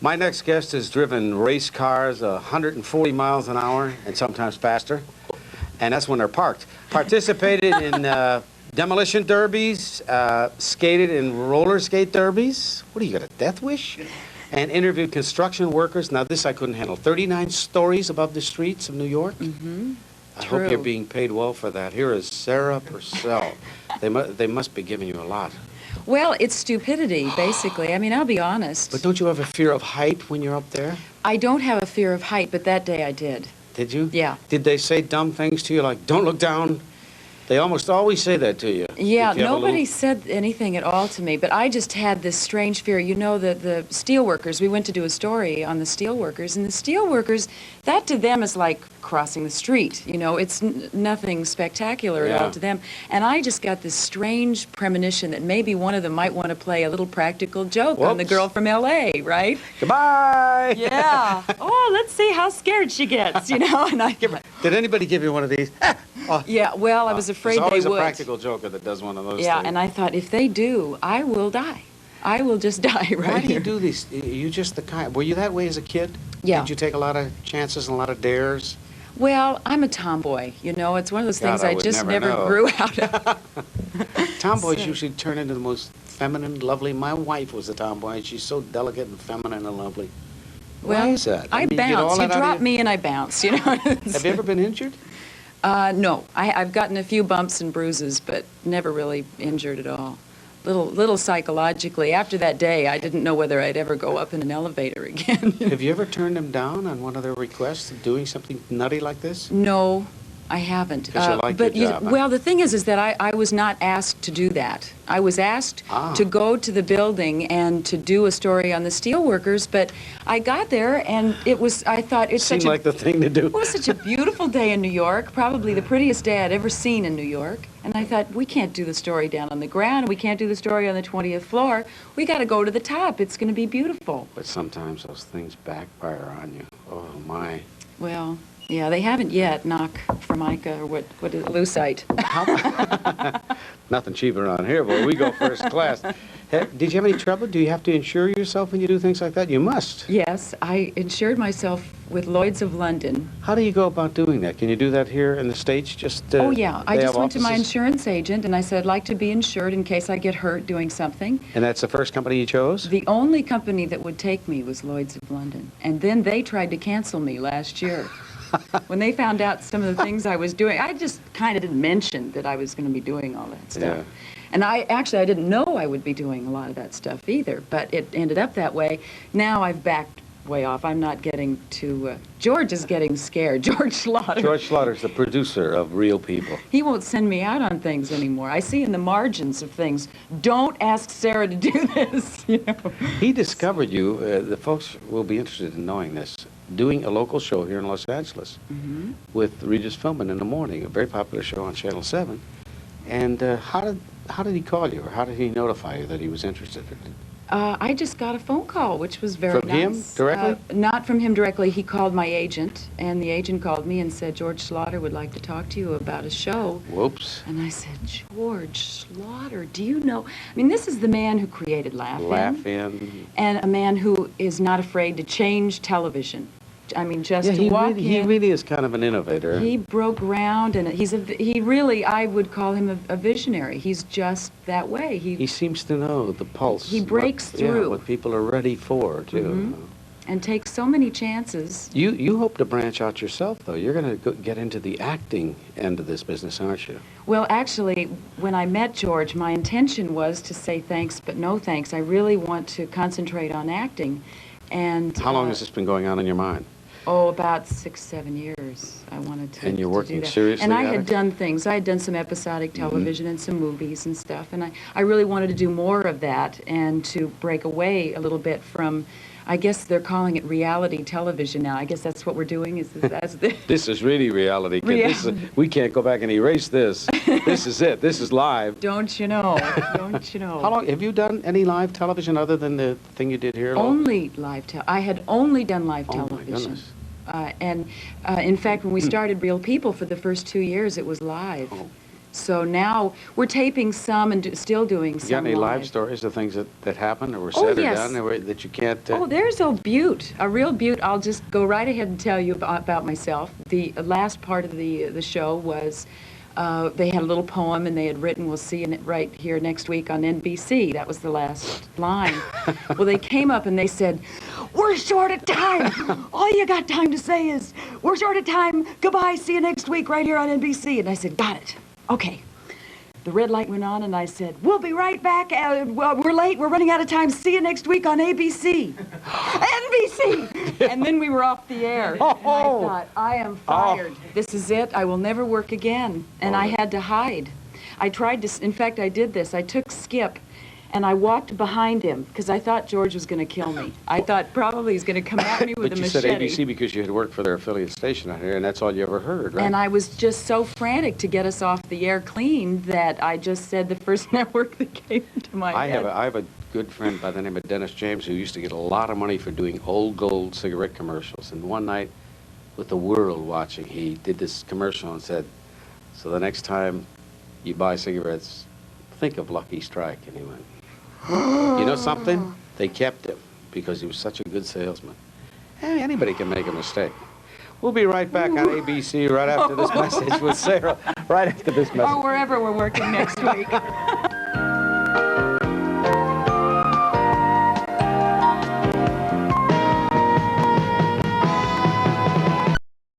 My next guest has driven race cars 140 miles an hour and sometimes faster, and that's when they're parked. Participated in demolition derbies, skated in roller skate derbies. What do you got, a death wish? And interviewed construction workers. Now this I couldn't handle. 39 stories above the streets of New York. Mm-hmm. I hope you're being paid well for that. Here is Sarah Purcell. They must be giving you a lot. Well, it's stupidity, basically. I mean, I'll be honest. But don't you have a fear of height when you're up there? I don't have a fear of height, but that day I did. Did you? Yeah. Did they say dumb things to you, like, don't look down? They almost always say that to you. Yeah, nobody said anything at all to me, but I just had this strange fear. You know, the steel workers, we went to do a story on the steel workers, and the steel workers, that to them is like crossing the street. You know, it's nothing spectacular at all to them. And I just got this strange premonition that maybe one of them might want to play a little practical joke on the girl from L.A., right? Goodbye! Yeah. Oh, let's see how scared she gets, you know? And I Did anybody give you one of these? Yeah, well, I was afraid they would. There's always a practical joker that does one of those things. Yeah, and I thought, if they do, I will die. I will just die right Why do here. you do these? You just the kind. Were you that way as a kid? Yeah. Did you take a lot of chances and a lot of dares? Well, I'm a tomboy, you know. It's one of those things I I would just never never know. grew out of. Tomboys usually turn into the most feminine, lovely. My wife was a tomboy, and she's so delicate and feminine and lovely. Well, Why is that? I mean, you get all bounce. You that out of drop me and I bounce, you know. Have you ever been injured? No. I've gotten a few bumps and bruises, but never really injured at all. Little psychologically. After that day, I didn't know whether I'd ever go up in an elevator again. Have you ever turned them down on one of their requests of doing something nutty like this? No, I haven't. Because you like but your job, huh? well, the thing is that I was not asked to do that. I was asked to go to the building and to do a story on the steelworkers, but I got there and I thought it's Seemed like the thing to do. It was such a beautiful day in New York, probably the prettiest day I'd ever seen in New York. And I thought, we can't do the story down on the ground. We can't do the story on the 20th floor. We got to go to the top. It's going to be beautiful. But sometimes those things backfire on you. Oh, my. Well, yeah, they haven't yet, knock formica, or what is it, lucite. Nothing cheap around here, but we go first class. Did you have any trouble? Do you have to insure yourself when you do things like that? You must. Yes, I insured myself with Lloyd's of London. How do you go about doing that? Can you do that here in the States? Just oh, yeah. I just went to my insurance agent, and I said, I'd like to be insured in case I get hurt doing something. And that's the first company you chose? The only company that would take me was Lloyd's of London. And then they tried to cancel me last year. When they found out some of the things I was doing, I just kind of didn't mention that I was going to be doing all that stuff. Yeah. And I didn't know I would be doing a lot of that stuff either, but it ended up that way. Now I've backed way off. I'm not getting to, George is getting scared. George Schlatter. George Schlotter's the producer of Real People. He won't send me out on things anymore. I see in the margins of things, don't ask Sarah to do this, you know. He discovered you, the folks will be interested in knowing this, doing a local show here in Los Angeles with Regis Philbin in the morning, a very popular show on Channel 7. And how did he call you, or how did he notify you that he was interested in it? I just got a phone call, which was very nice. From him directly? Not from him directly. He called my agent, and the agent called me and said, George Schlatter would like to talk to you about a show. Whoops. And I said, George Schlatter, do you know? I mean, this is the man who created Laugh-In. And a man who is not afraid to change television. I mean, just to walk in. He really is kind of an innovator. He broke ground, and he really, I would call him a visionary. He's just that way. He seems to know the pulse. He breaks through. Yeah, what people are ready for, too. And takes so many chances. You hope to branch out yourself, though. You're going to get into the acting end of this business, aren't you? Well, actually, when I met George, my intention was to say thanks, but no thanks. I really want to concentrate on acting. And how long has this been going on in your mind? Oh, about 6, 7 years. I wanted to. And you're working do that. seriously And I at had it? done things. I had done some episodic television and some movies and stuff. And I really wanted to do more of that and to break away a little bit from, I guess they're calling it reality television now. I guess that's what we're doing. This is really reality, kid. We can't go back and erase this. This is it. This is live. Don't you know? Don't you know? How long have you done any live television other than the thing you did here? Only live I had only done live television. My goodness. In fact, when we started Real People for the first 2 years, it was live. So now we're taping some and still doing some You got any live live. stories of things that happened or were Oh, said or yes. done that you can't... Oh, there's a beaut, a real beaut. I'll just go right ahead and tell you about myself. The last part of the show was they had a little poem and they had written, "We'll see you right here next week on NBC." That was the last line. Well, they came up and they said, "We're short of time. All you got time to say is, we're short of time. Goodbye. See you next week right here on NBC." And I said, "Got it. Okay." The red light went on, and I said, "We'll be right back. Well, we're late. We're running out of time. See you next week on ABC." NBC! And then we were off the air. And I thought, I am fired. This is it. I will never work again. And I had to hide. I tried to, in fact, I did this. I took Skip, and I walked behind him, because I thought George was going to kill me. I thought probably he's going to come at me with But a you machete. said ABC because you had worked for their affiliate station out here, and that's all you ever heard, right? And I was just so frantic to get us off the air clean that I just said the first network that came to my head. I have a good friend by the name of Dennis James who used to get a lot of money for doing old gold cigarette commercials. And one night, with the world watching, he did this commercial and said, "So the next time you buy cigarettes, think of Lucky Strike." And he went, "You know something? They kept him because he was such a good salesman." Hey, anybody can make a mistake. We'll be right back on ABC right after this message with Sarah. Right after this message. Or wherever we're working next week.